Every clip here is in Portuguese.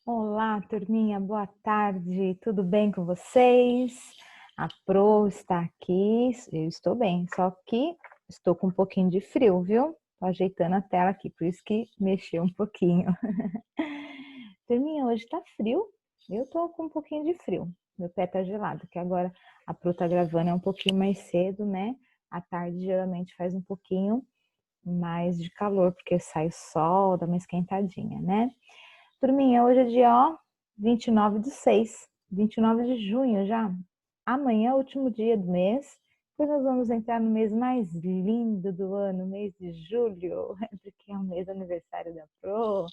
Olá, turminha, boa tarde, tudo bem com vocês? A Pro está aqui, eu estou bem, só que estou com um pouquinho de frio, viu? Tô ajeitando a tela aqui, por isso que mexeu um pouquinho. Turminha, hoje tá frio, eu tô com um pouquinho de frio, meu pé tá gelado, que agora a Pro tá gravando é um pouquinho mais cedo, né? À tarde geralmente faz um pouquinho mais de calor, porque sai o sol, dá uma esquentadinha, né? Turminha, hoje é dia, ó, 29/6, 29 de junho já. Amanhã é o último dia do mês, depois nós vamos entrar no mês mais lindo do ano, mês de julho, porque é o mês do aniversário da Pro,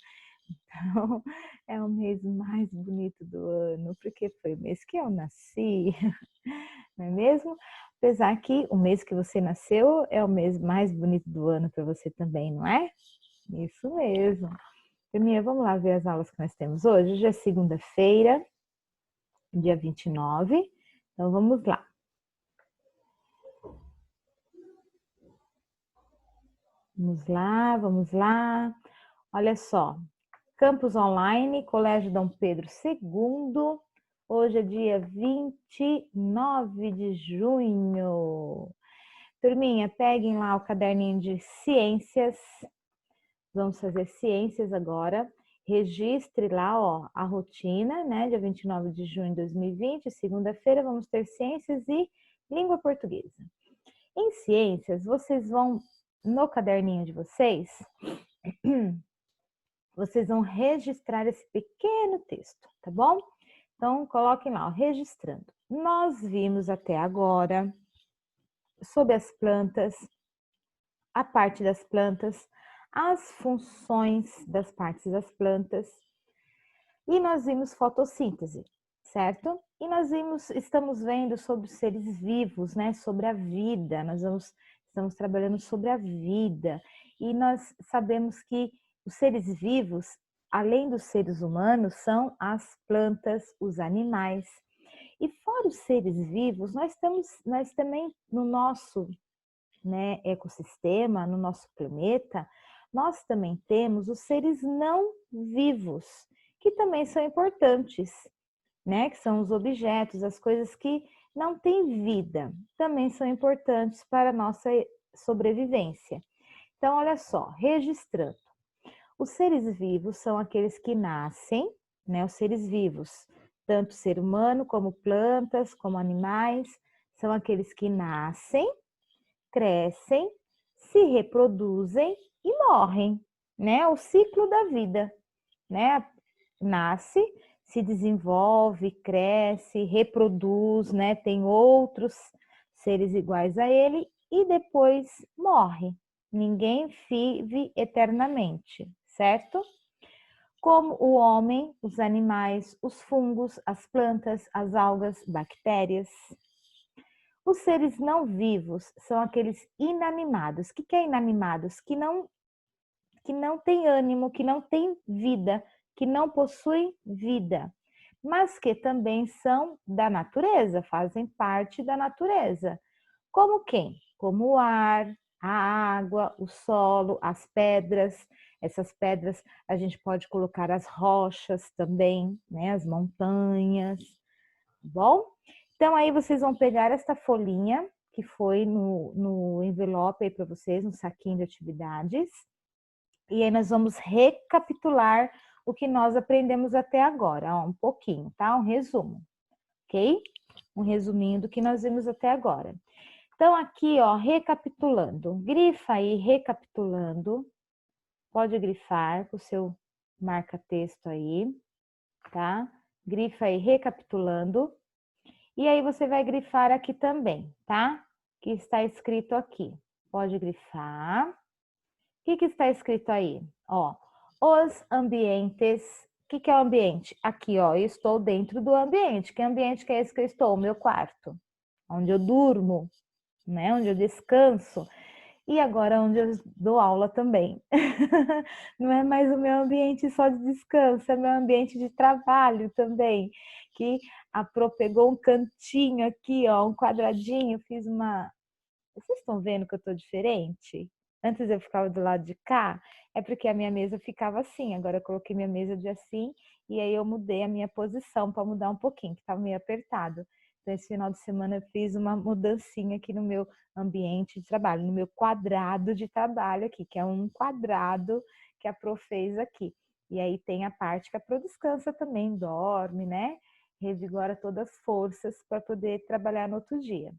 então é o mês mais bonito do ano, porque foi o mês que eu nasci, não é mesmo? Apesar que o mês que você nasceu é o mês mais bonito do ano para você também, não é? Isso mesmo. Firminha, vamos lá ver as aulas que nós temos hoje. Hoje é segunda-feira, dia 29. Então vamos lá. Vamos lá, vamos lá. Olha só. Campus Online, Colégio Dom Pedro II. Hoje é dia 29 de junho. Turminha, peguem lá o caderninho de ciências. Vamos fazer ciências agora. Registre lá, ó, a rotina, né? Dia 29 de junho de 2020, segunda-feira, vamos ter ciências e língua portuguesa. Em ciências, vocês vão, no caderninho de vocês vão registrar esse pequeno texto, tá bom? Então, coloquem lá, ó, registrando. Nós vimos até agora sobre as plantas, a parte das plantas, as funções das partes das plantas, e nós vimos fotossíntese, certo? E estamos vendo sobre os seres vivos, né? Sobre a vida. Estamos trabalhando sobre a vida. E nós sabemos que os seres vivos, além dos seres humanos, são as plantas, os animais. E fora os seres vivos, nós também no nosso, né, ecossistema, no nosso planeta, nós também temos os seres não vivos, que também são importantes, né? Que são os objetos, as coisas que não têm vida, também são importantes para a nossa sobrevivência. Então, olha só, registrando. Os seres vivos são aqueles que nascem, né? Os seres vivos, tanto ser humano como plantas, como animais, são aqueles que nascem, crescem, se reproduzem e morrem, né? O ciclo da vida, né? Nasce, se desenvolve, cresce, reproduz, né? Tem outros seres iguais a ele e depois morre. Ninguém vive eternamente, certo? Como o homem, os animais, os fungos, as plantas, as algas, bactérias. Os seres não vivos são aqueles inanimados. O que é inanimados? Que não têm ânimo, que não têm vida, que não possuem vida, mas que também são da natureza, fazem parte da natureza. Como quem? Como o ar, a água, o solo, as pedras. Essas pedras a gente pode colocar as rochas também, né? As montanhas, tá bom? Então aí vocês vão pegar esta folhinha que foi no envelope aí para vocês, no saquinho de atividades. E aí nós vamos recapitular o que nós aprendemos até agora, ó, um pouquinho, tá? Um resumo, ok? Um resuminho do que nós vimos até agora. Então aqui, ó, recapitulando, grifa aí, recapitulando, pode grifar com o seu marca-texto aí, tá? Grifa aí, recapitulando. E aí você vai grifar aqui também, tá? Que está escrito aqui. Pode grifar. O que está escrito aí? Ó, os ambientes. O que é o ambiente? Aqui, ó, eu estou dentro do ambiente. Que ambiente que é esse que eu estou? O meu quarto, onde eu durmo, né? Onde eu descanso. E agora onde eu dou aula também. Não é mais o meu ambiente só de descanso, é meu ambiente de trabalho também. Que a Pro pegou um cantinho aqui, ó, um quadradinho, fiz uma. Vocês estão vendo que eu tô diferente? Antes eu ficava do lado de cá, é porque a minha mesa ficava assim. Agora eu coloquei minha mesa de assim e aí eu mudei a minha posição para mudar um pouquinho, que estava meio apertado. Então, esse final de semana eu fiz uma mudancinha aqui no meu ambiente de trabalho, no meu quadrado de trabalho aqui, que é um quadrado que a Pro fez aqui. E aí tem a parte que a Pro descansa também, dorme, né? Revigora todas as forças para poder trabalhar no outro dia.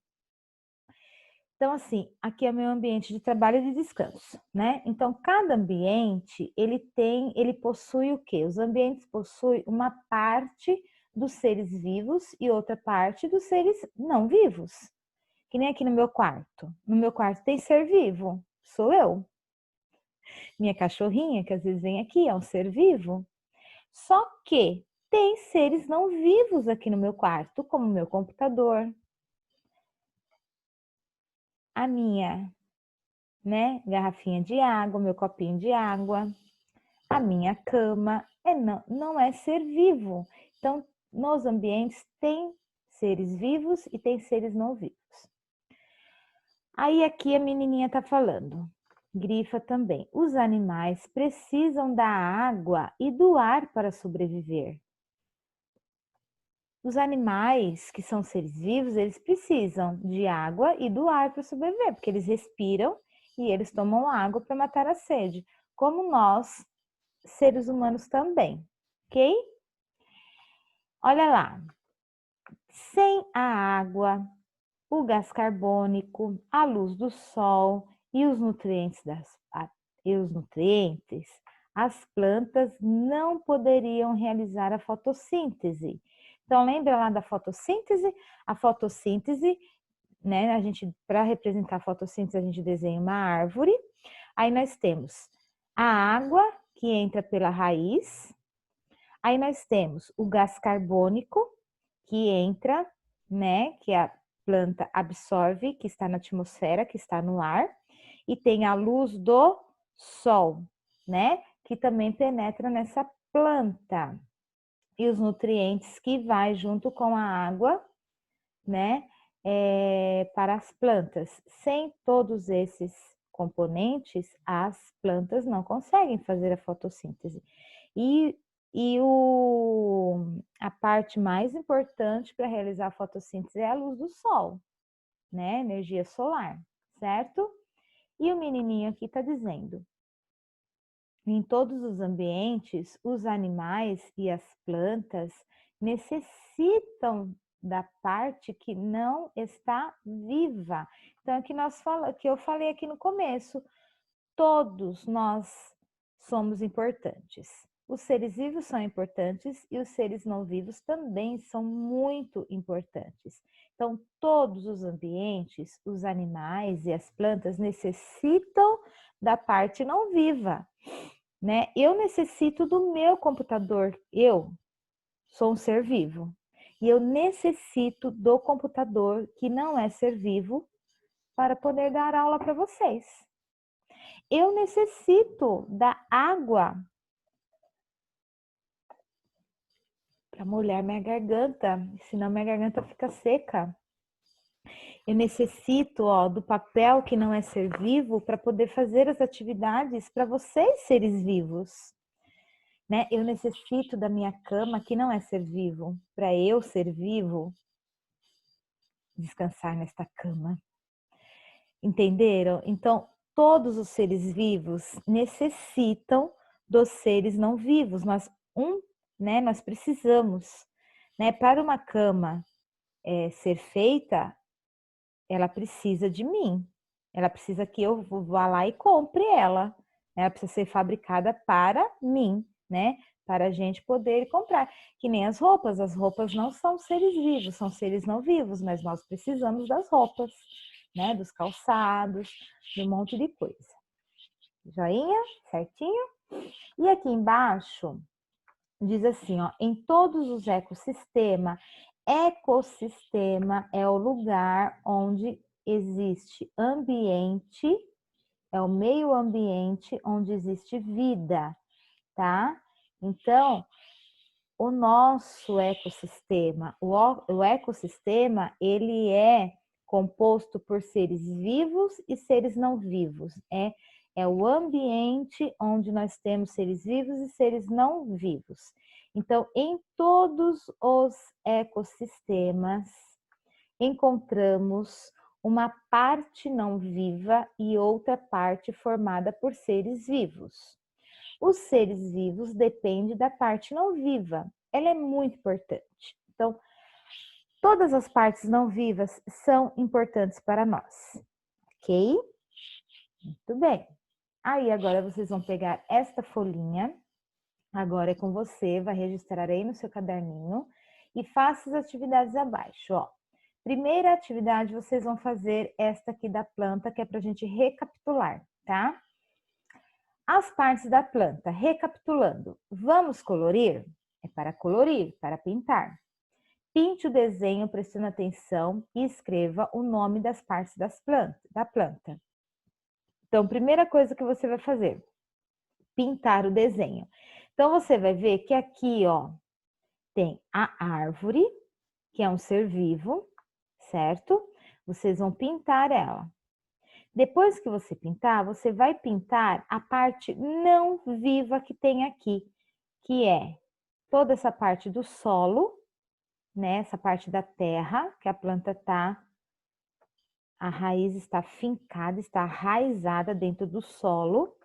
Então, assim, aqui é o meu ambiente de trabalho e de descanso, né? Então, cada ambiente, ele possui o quê? Os ambientes possuem uma parte dos seres vivos e outra parte dos seres não vivos. Que nem aqui no meu quarto. No meu quarto tem ser vivo, sou eu. Minha cachorrinha, que às vezes vem aqui, é um ser vivo. Só que tem seres não vivos aqui no meu quarto, como o meu computador, a minha, né, garrafinha de água, meu copinho de água, a minha cama, não é ser vivo. Então, nos ambientes tem seres vivos e tem seres não vivos. Aí aqui a menininha tá falando, grifa também. Os animais precisam da água e do ar para sobreviver. Os animais, que são seres vivos, eles precisam de água e do ar para sobreviver, porque eles respiram e eles tomam água para matar a sede, como nós, seres humanos também, ok? Olha lá, sem a água, o gás carbônico, a luz do sol e os nutrientes, as plantas não poderiam realizar a fotossíntese. Então, lembra lá da fotossíntese? A fotossíntese, né? Para representar a fotossíntese, a gente desenha uma árvore. Aí nós temos a água que entra pela raiz. Aí nós temos o gás carbônico que entra, né? Que a planta absorve, que está na atmosfera, que está no ar. E tem a luz do sol, né? Que também penetra nessa planta. E os nutrientes que vai junto com a água, né? Para as plantas. Sem todos esses componentes, as plantas não conseguem fazer a fotossíntese. A parte mais importante para realizar a fotossíntese é a luz do sol, né? Energia solar, certo? E o menininho aqui está dizendo: em todos os ambientes, os animais e as plantas necessitam da parte que não está viva. Então, que eu falei aqui no começo, todos nós somos importantes. Os seres vivos são importantes e os seres não vivos também são muito importantes. Então, todos os ambientes, os animais e as plantas necessitam da parte não viva, né? Eu necessito do meu computador, eu sou um ser vivo, e eu necessito do computador, que não é ser vivo, para poder dar aula para vocês. Eu necessito da água para molhar minha garganta, senão minha garganta fica seca. Eu necessito, do papel que não é ser vivo para poder fazer as atividades para vocês, seres vivos. Né? Eu necessito da minha cama que não é ser vivo, para eu ser vivo, descansar nesta cama. Entenderam? Então, todos os seres vivos necessitam dos seres não vivos. Nós precisamos, né? Para uma cama ser feita, ela precisa de mim. Ela precisa que eu vá lá e compre ela. Ela precisa ser fabricada para mim, né? Para a gente poder comprar. Que nem as roupas. As roupas não são seres vivos, são seres não vivos, mas nós precisamos das roupas, né? Dos calçados, de um monte de coisa. Joinha? Certinho? E aqui embaixo diz assim, em todos os ecossistema é o lugar onde existe ambiente, é o meio ambiente onde existe vida, tá? Então, o nosso ecossistema, o ecossistema, ele é composto por seres vivos e seres não vivos. É o ambiente onde nós temos seres vivos e seres não vivos. Então, em todos os ecossistemas, encontramos uma parte não viva e outra parte formada por seres vivos. Os seres vivos dependem da parte não viva. Ela é muito importante. Então, todas as partes não vivas são importantes para nós, ok? Muito bem. Aí, agora vocês vão pegar esta folhinha. Agora é com você, vai registrar aí no seu caderninho e faça as atividades abaixo, ó. Primeira atividade, vocês vão fazer esta aqui da planta, que é para a gente recapitular, tá? As partes da planta, recapitulando. Vamos colorir? É para colorir, para pintar. Pinte o desenho prestando atenção e escreva o nome das partes da planta. Então, primeira coisa que você vai fazer, pintar o desenho. Então, você vai ver que aqui, ó, tem a árvore, que é um ser vivo, certo? Vocês vão pintar ela. Depois que você pintar, você vai pintar a parte não viva que tem aqui, que é toda essa parte do solo, né? Essa parte da terra que a planta tá, a raiz está fincada, está arraizada dentro do solo.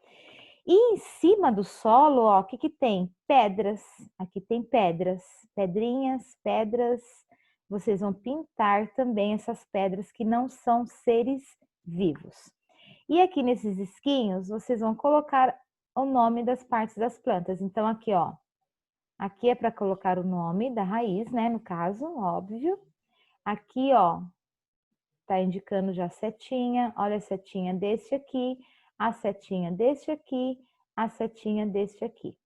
E em cima do solo, ó, o que que tem? Pedras. Aqui tem pedras, pedrinhas, pedras. Vocês vão pintar também essas pedras que não são seres vivos. E aqui nesses risquinhos, vocês vão colocar o nome das partes das plantas. Então, aqui, ó, aqui é para colocar o nome da raiz, né, no caso, óbvio. Aqui, ó, tá indicando já a setinha, olha a setinha deste aqui, a setinha deste aqui, a setinha deste aqui,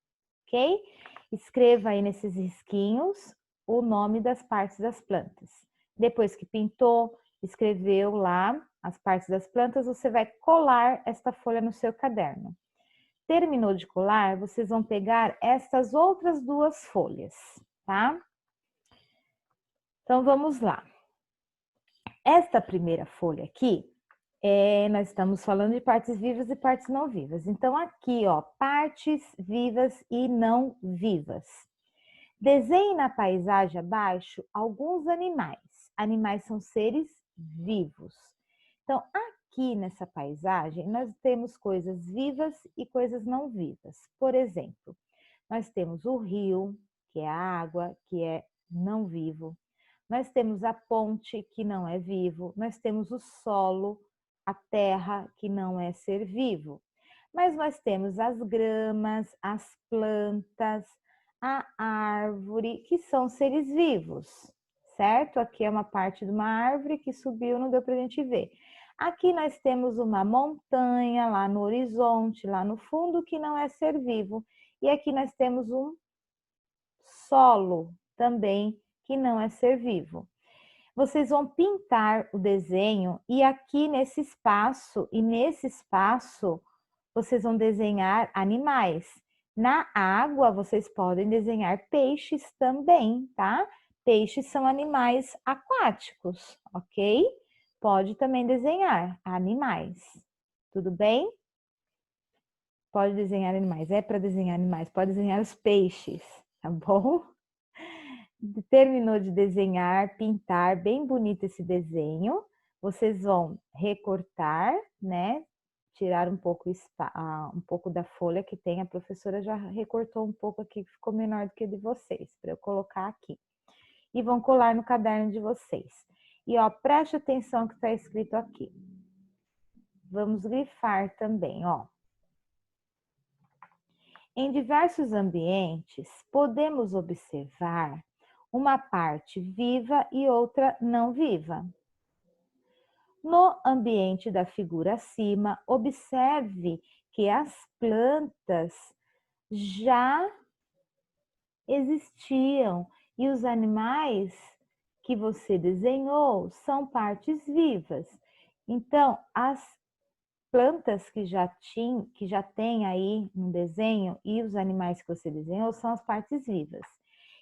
ok? Escreva aí nesses risquinhos o nome das partes das plantas. Depois que pintou, escreveu lá as partes das plantas, você vai colar esta folha no seu caderno. Terminou de colar, vocês vão pegar estas outras duas folhas, tá? Então, vamos lá. Esta primeira folha aqui, nós estamos falando de partes vivas e partes não vivas. Então, aqui, ó, partes vivas e não vivas. Desenhe na paisagem abaixo alguns animais. Animais são seres vivos. Então, aqui nessa paisagem, nós temos coisas vivas e coisas não vivas. Por exemplo, nós temos o rio, que é a água, que é não vivo. Nós temos a ponte, que não é vivo. Nós temos o solo, a terra, que não é ser vivo. Mas nós temos as gramas, as plantas, a árvore, que são seres vivos, certo? Aqui é uma parte de uma árvore que subiu, não deu para a gente ver. Aqui nós temos uma montanha lá no horizonte, lá no fundo, que não é ser vivo. E aqui nós temos um solo também, que não é ser vivo. Vocês vão pintar o desenho e aqui nesse espaço, vocês vão desenhar animais. Na água, vocês podem desenhar peixes também, tá? Peixes são animais aquáticos, ok? Pode também desenhar animais, tudo bem? Pode desenhar animais, é para desenhar animais, pode desenhar os peixes, tá bom? Terminou de desenhar, pintar, bem bonito esse desenho. Vocês vão recortar, né? Tirar um pouco da folha que tem. A professora já recortou um pouco aqui, que ficou menor do que o de vocês, para eu colocar aqui. E vão colar no caderno de vocês. E ó, preste atenção que está escrito aqui. Vamos grifar também, ó. Em diversos ambientes, podemos observar uma parte viva e outra não viva. No ambiente da figura acima, observe que as plantas já existiam e os animais que você desenhou são partes vivas. Então, as plantas que já tem aí no desenho e os animais que você desenhou são as partes vivas.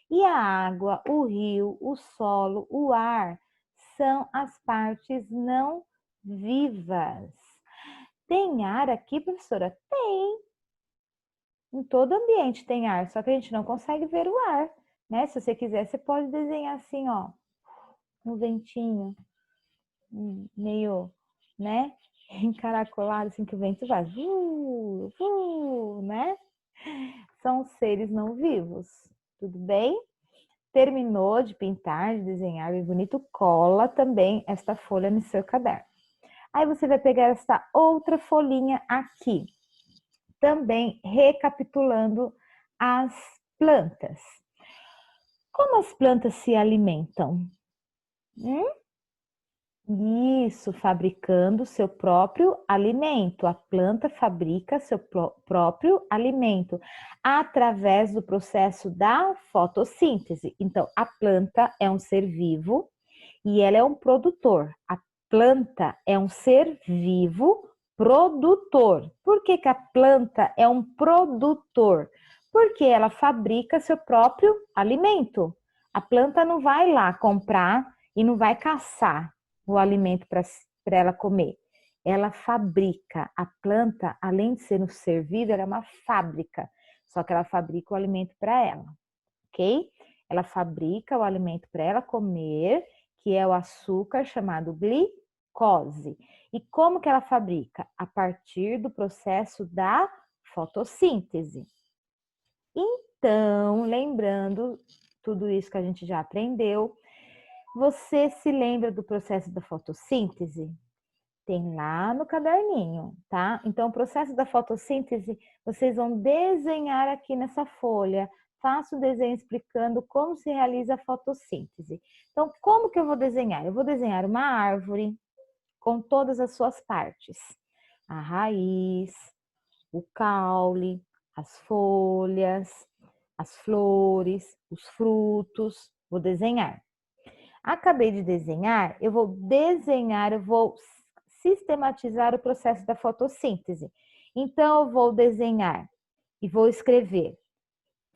E a água, o rio, o solo, o ar são as partes não vivas. Tem ar aqui, professora? Tem. Em todo ambiente tem ar, só que a gente não consegue ver o ar, né? Se você quiser, você pode desenhar assim, ó, um ventinho, meio, né? Encaracolado, assim que o vento vai, né? São seres não vivos, tudo bem? Terminou de pintar, de desenhar bem bonito, cola também esta folha no seu caderno. Aí você vai pegar essa outra folhinha aqui, também recapitulando as plantas. Como as plantas se alimentam? Isso, fabricando seu próprio alimento. A planta fabrica seu próprio alimento através do processo da fotossíntese. Então, a planta é um ser vivo e ela é um produtor. A planta é um ser vivo produtor. Por que que a planta é um produtor? Porque ela fabrica seu próprio alimento. A planta não vai lá comprar e não vai caçar o alimento para ela comer. Ela fabrica. A planta, além de ser um ser vivo, ela é uma fábrica. Só que ela fabrica o alimento para ela, ok? Ela fabrica o alimento para ela comer, que é o açúcar chamado glicose. E como que ela fabrica? A partir do processo da fotossíntese. Então, lembrando tudo isso que a gente já aprendeu, você se lembra do processo da fotossíntese? Tem lá no caderninho, tá? Então, o processo da fotossíntese, vocês vão desenhar aqui nessa folha. Faça o desenho explicando como se realiza a fotossíntese. Então, como que eu vou desenhar? Eu vou desenhar uma árvore com todas as suas partes. A raiz, o caule, as folhas, as flores, os frutos. Vou desenhar. Acabei de desenhar, eu vou sistematizar o processo da fotossíntese. Então, eu vou desenhar e vou escrever,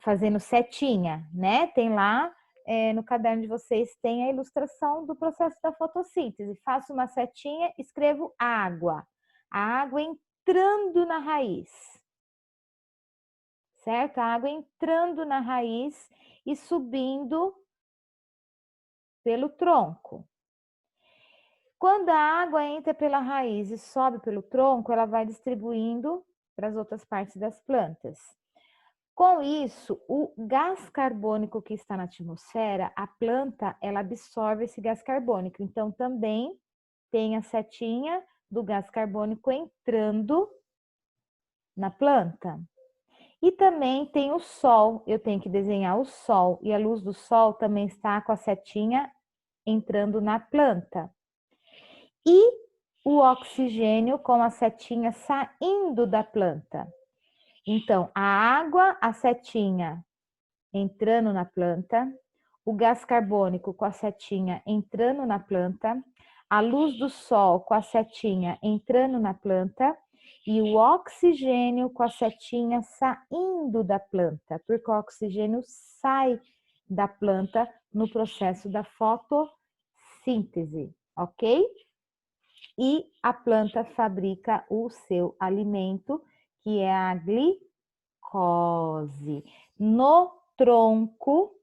fazendo setinha, né? Tem lá no caderno de vocês, tem a ilustração do processo da fotossíntese. Faço uma setinha, escrevo água. A água entrando na raiz, certo? A água entrando na raiz e subindo pelo tronco. Quando a água entra pela raiz e sobe pelo tronco, ela vai distribuindo para as outras partes das plantas. Com isso, o gás carbônico que está na atmosfera, a planta, ela absorve esse gás carbônico. Então, também tem a setinha do gás carbônico entrando na planta. E também tem o sol, eu tenho que desenhar o sol. E a luz do sol também está com a setinha entrando na planta. E o oxigênio com a setinha saindo da planta. Então, a água, a setinha entrando na planta, o gás carbônico com a setinha entrando na planta, a luz do sol com a setinha entrando na planta e o oxigênio com a setinha saindo da planta, porque o oxigênio sai da planta no processo da fotossíntese, ok? E a planta fabrica o seu alimento, que é a glicose. No tronco,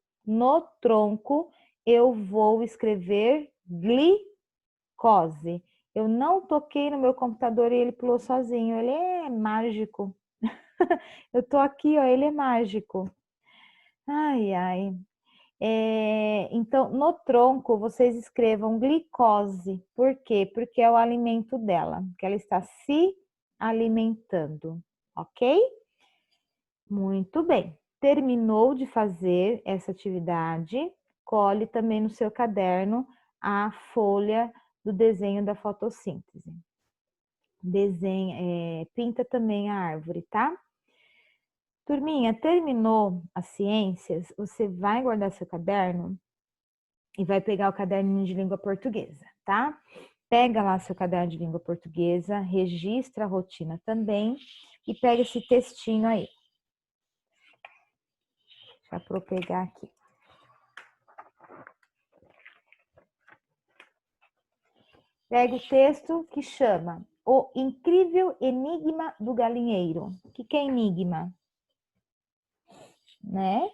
eu vou escrever glicose. Eu não toquei no meu computador e ele pulou sozinho. Ele é mágico. Eu tô aqui, ó, ele é mágico. Ai, ai. Então, no tronco, vocês escrevam glicose. Por quê? Porque é o alimento dela, que ela está se alimentando, ok? Muito bem. Terminou de fazer essa atividade, cole também no seu caderno a folha do desenho da fotossíntese. Pinta também a árvore, tá? Turminha, terminou as ciências, você vai guardar seu caderno e vai pegar o caderninho de língua portuguesa, tá? Pega lá seu caderno de língua portuguesa, registra a rotina também e pega esse textinho aí. Já para eu pegar aqui. Pega o texto que chama O incrível enigma do galinheiro. O que é enigma? Né?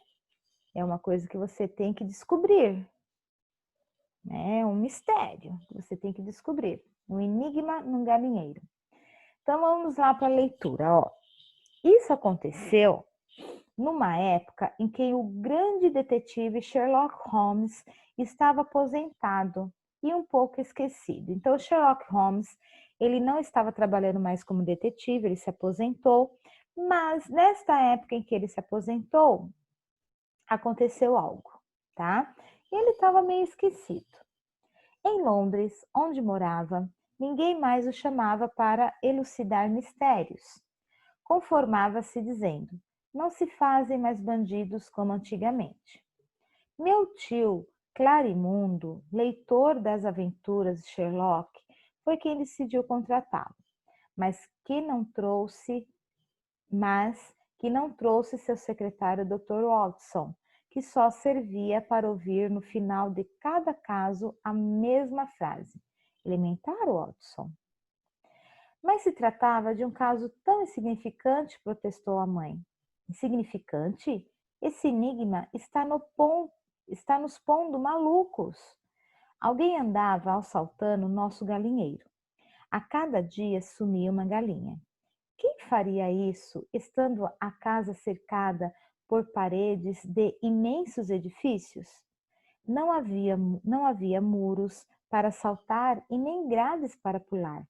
É uma coisa que você tem que descobrir. É um mistério que você tem que descobrir. Um enigma no galinheiro. Então vamos lá para a leitura. Ó. Isso aconteceu numa época em que o grande detetive Sherlock Holmes estava aposentado e um pouco esquecido. Então, Sherlock Holmes, ele não estava trabalhando mais como detetive, ele se aposentou, mas nesta época em que ele se aposentou, aconteceu algo, tá? Ele estava meio esquecido. Em Londres, onde morava, ninguém mais o chamava para elucidar mistérios. Conformava-se dizendo: não se fazem mais bandidos como antigamente. Meu tio Clarimundo, leitor das aventuras de Sherlock, foi quem decidiu contratá-lo, mas que não trouxe seu secretário Dr. Watson, que só servia para ouvir no final de cada caso a mesma frase: elementar, Watson. Mas se tratava de um caso tão insignificante, protestou a mãe. Insignificante? Esse enigma está nos pondo malucos. Alguém andava assaltando o nosso galinheiro. A cada dia sumia uma galinha. Quem faria isso, estando a casa cercada por paredes de imensos edifícios? Não havia muros para saltar e nem grades para pular.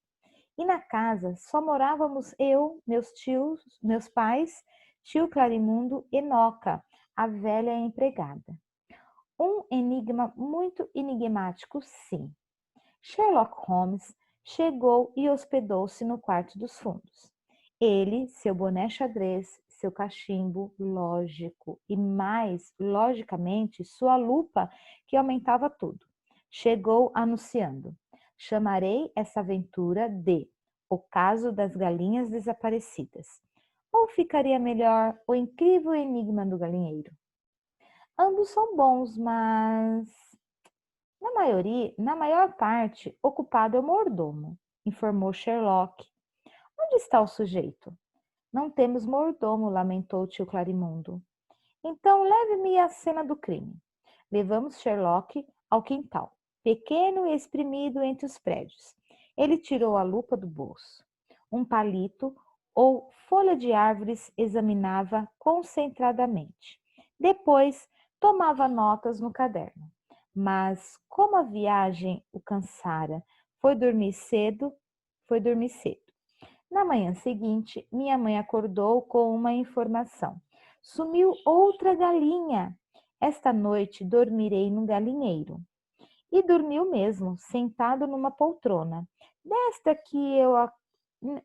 E na casa só morávamos eu, meus pais, tio Clarimundo e Noca, a velha empregada. Um enigma muito enigmático, sim. Sherlock Holmes chegou e hospedou-se no quarto dos fundos. Ele, seu boné xadrez, seu cachimbo, lógico, e mais, logicamente, sua lupa, que aumentava tudo. Chegou anunciando: chamarei essa aventura de O Caso das Galinhas Desaparecidas. Ou ficaria melhor O Incrível Enigma do Galinheiro? Ambos são bons, mas na maior parte, ocupado é o mordomo, informou Sherlock. Onde está o sujeito? Não temos mordomo, lamentou o tio Clarimundo. Então leve-me à cena do crime. Levamos Sherlock ao quintal, pequeno e espremido entre os prédios. Ele tirou a lupa do bolso. Um palito ou folha de árvores examinava concentradamente. Depois tomava notas no caderno. Mas como a viagem o cansara, foi dormir cedo. Na manhã seguinte, minha mãe acordou com uma informação. Sumiu outra galinha. Esta noite dormirei no galinheiro. E dormiu mesmo, sentado numa poltrona.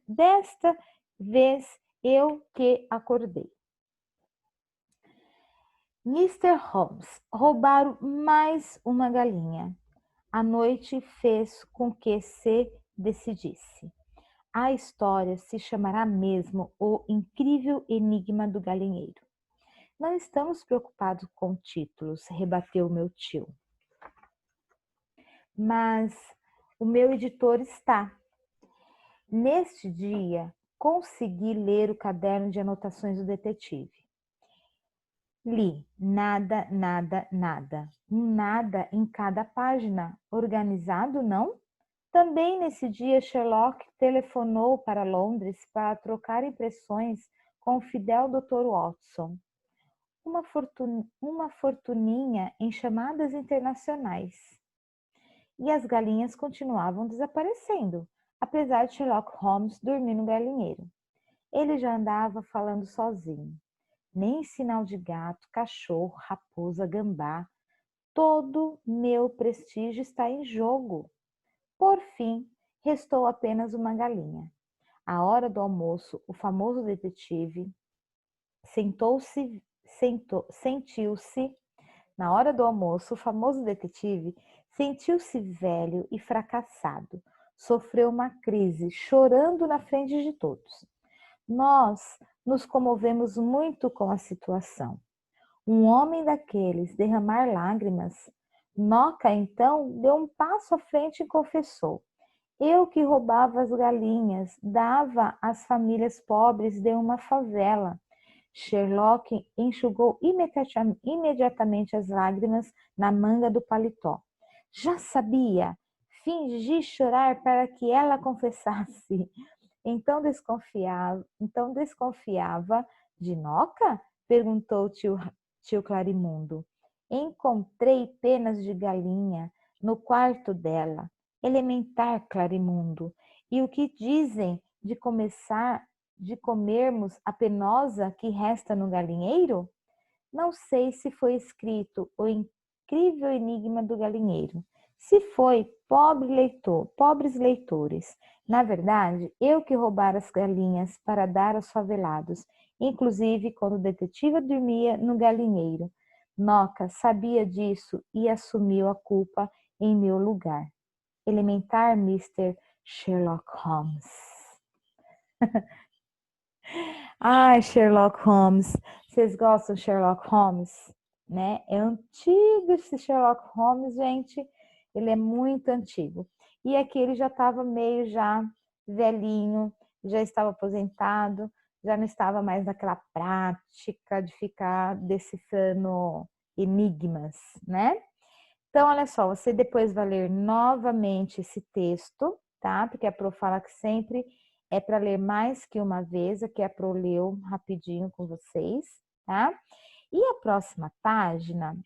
Desta vez eu que acordei. Mr. Holmes, roubaram mais uma galinha. A noite fez com que se decidisse. A história se chamará mesmo O Incrível Enigma do Galinheiro. Não estamos preocupados com títulos, rebateu meu tio. Mas o meu editor está. Neste dia, consegui ler o caderno de anotações do detetive. Li nada, nada, nada. Um nada em cada página. Organizado, não? Também nesse dia, Sherlock telefonou para Londres para trocar impressões com o fidel Dr. Watson. Uma fortuninha em chamadas internacionais. E as galinhas continuavam desaparecendo, apesar de Sherlock Holmes dormir no galinheiro. Ele já andava falando sozinho. Nem sinal de gato, cachorro, raposa, gambá. Todo meu prestígio está em jogo. Por fim, restou apenas uma galinha. À hora do almoço, o famoso detetive na hora do almoço, o famoso detetive sentiu-se velho e fracassado. Sofreu uma crise, chorando na frente de todos. Nós nos comovemos muito com a situação. Um homem daqueles derramar lágrimas. Noca, então, deu um passo à frente e confessou. Eu que roubava as galinhas, dava às famílias pobres de uma favela. Sherlock enxugou imediatamente as lágrimas na manga do paletó. Já sabia! Fingi chorar para que ela confessasse. Então desconfiava de Noca? Perguntou tio Clarimundo. Encontrei penas de galinha no quarto dela. Elementar, Clarimundo. E o que dizem de comermos a penosa que resta no galinheiro? Não sei se foi escrito o incrível enigma do galinheiro. Se foi, pobres leitores. Na verdade, eu que roubara as galinhas para dar aos favelados, inclusive quando o detetive dormia no galinheiro. Noca sabia disso e assumiu a culpa em meu lugar. Elementar, Mr. Sherlock Holmes. Ai, Sherlock Holmes. Vocês gostam de Sherlock Holmes? Né? É antigo esse Sherlock Holmes, gente. Ele é muito antigo. E aqui ele já estava meio já velhinho, já estava aposentado, já não estava mais naquela prática de ficar decifrando enigmas, né? Então, olha só, você depois vai ler novamente esse texto, tá? Porque a Pro fala que sempre é para ler mais que uma vez, aqui a Pro leu rapidinho com vocês, tá? E a próxima página,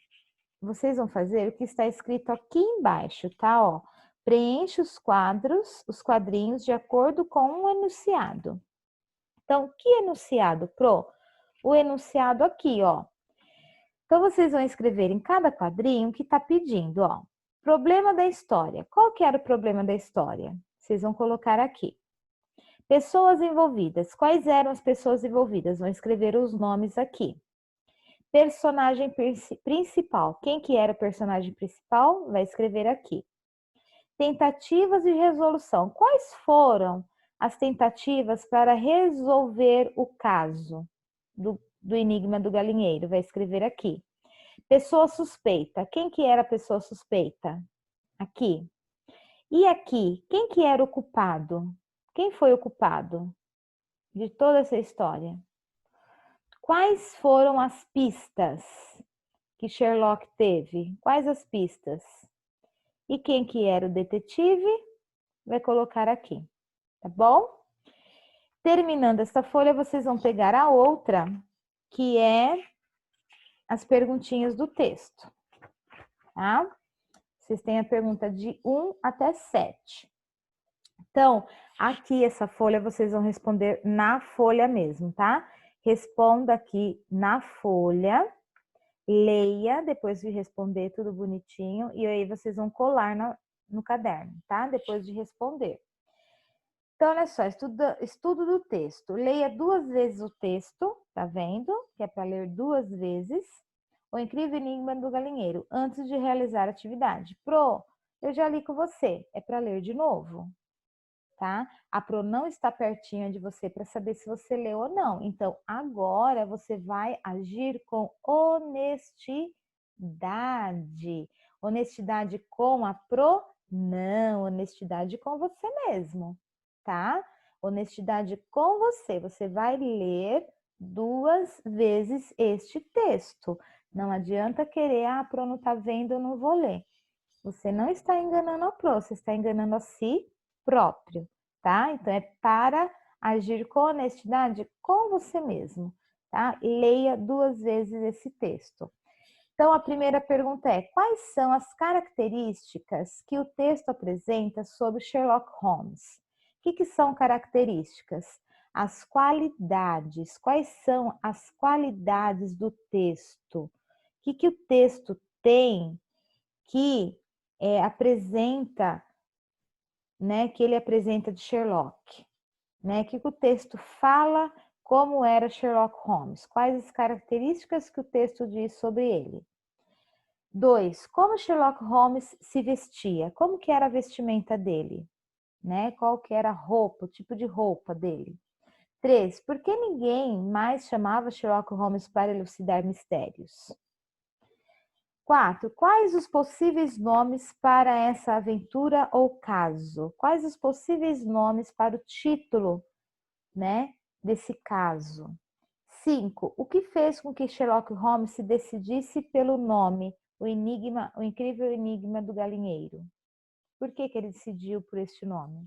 vocês vão fazer o que está escrito aqui embaixo, tá? Ó, preenche os quadrinhos de acordo com o enunciado. Então, que enunciado, Pro? O enunciado aqui, ó. Então, vocês vão escrever em cada quadrinho que está pedindo, ó. Problema da história. Qual que era o problema da história? Vocês vão colocar aqui. Pessoas envolvidas. Quais eram as pessoas envolvidas? Vão escrever os nomes aqui. Personagem principal. Quem que era o personagem principal? Vai escrever aqui. Tentativas de resolução. Quais foram as tentativas para resolver o caso do enigma do galinheiro? Vai escrever aqui. Pessoa suspeita. Quem que era a pessoa suspeita? Aqui. E aqui, quem que era o culpado? Quem foi o culpado de toda essa história? Quais foram as pistas que Sherlock teve? Quais as pistas? E quem que era o detetive? Vai colocar aqui, tá bom? Terminando essa folha, vocês vão pegar a outra, que é as perguntinhas do texto, tá? Vocês têm a pergunta de 1 até 7. Então, aqui essa folha vocês vão responder na folha mesmo, tá? Responda aqui na folha, leia, depois de responder tudo bonitinho, e aí vocês vão colar no caderno, tá? Depois de responder. Então, olha só, estudo do texto. Leia 2 vezes o texto, tá vendo? Que é para ler 2 vezes. O Incrível Enigma do Galinheiro, antes de realizar a atividade. Pro, eu já li com você, é para ler de novo, tá? A Pro não está pertinho de você para saber se você leu ou não. Então, agora você vai agir com honestidade. Honestidade com a Pro? Não, honestidade com você mesmo, tá? Honestidade com você. Você vai ler 2 vezes este texto. Não adianta querer, a Pro não tá vendo, eu não vou ler. Você não está enganando a Pro, você está enganando a si próprio, tá? Então, é para agir com honestidade com você mesmo, tá? Leia 2 vezes esse texto. Então, a primeira pergunta é: quais são as características que o texto apresenta sobre Sherlock Holmes? O que são características? As qualidades. Quais são as qualidades do texto? O que o texto tem que apresenta, né, que ele apresenta de Sherlock, né? Que o texto fala como era Sherlock Holmes, quais as características que o texto diz sobre ele. 2, como Sherlock Holmes se vestia, como que era a vestimenta dele, né? Qual que era a roupa, o tipo de roupa dele. 3, por que ninguém mais chamava Sherlock Holmes para elucidar mistérios? 4. Quais os possíveis nomes para essa aventura ou caso? Quais os possíveis nomes para o título, né, desse caso? 5. O que fez com que Sherlock Holmes se decidisse pelo nome, o incrível enigma do galinheiro? Por que ele decidiu por este nome?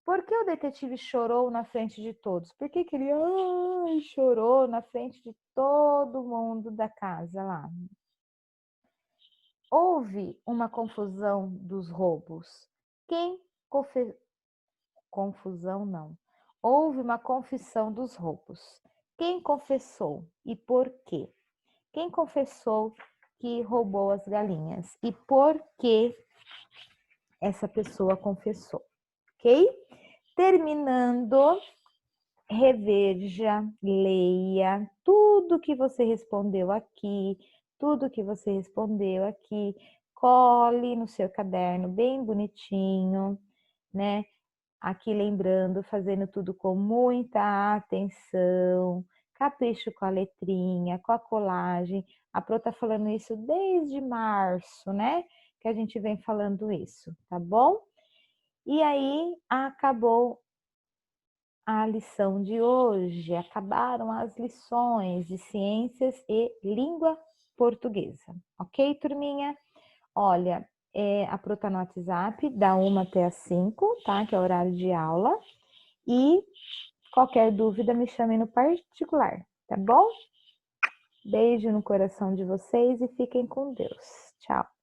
Por que o detetive chorou na frente de todos? Por que ele chorou na frente de todo mundo da casa lá? Houve uma confusão dos roubos. Confusão não. Houve uma confissão dos roubos. Quem confessou e por quê? Quem confessou que roubou as galinhas e por que essa pessoa confessou, ok? Terminando, reveja, leia tudo que você respondeu aqui, cole no seu caderno bem bonitinho, né? Aqui lembrando, fazendo tudo com muita atenção, capricho com a letrinha, com a colagem. A Pro tá falando isso desde março, né? Que a gente vem falando isso, tá bom? E aí, acabou a lição de hoje. Acabaram as lições de ciências e língua portuguesa. Ok, turminha? Olha, a Pro tá no WhatsApp, da 1 até as 5, tá? Que é o horário de aula. E qualquer dúvida, me chame no particular, tá bom? Beijo no coração de vocês e fiquem com Deus. Tchau.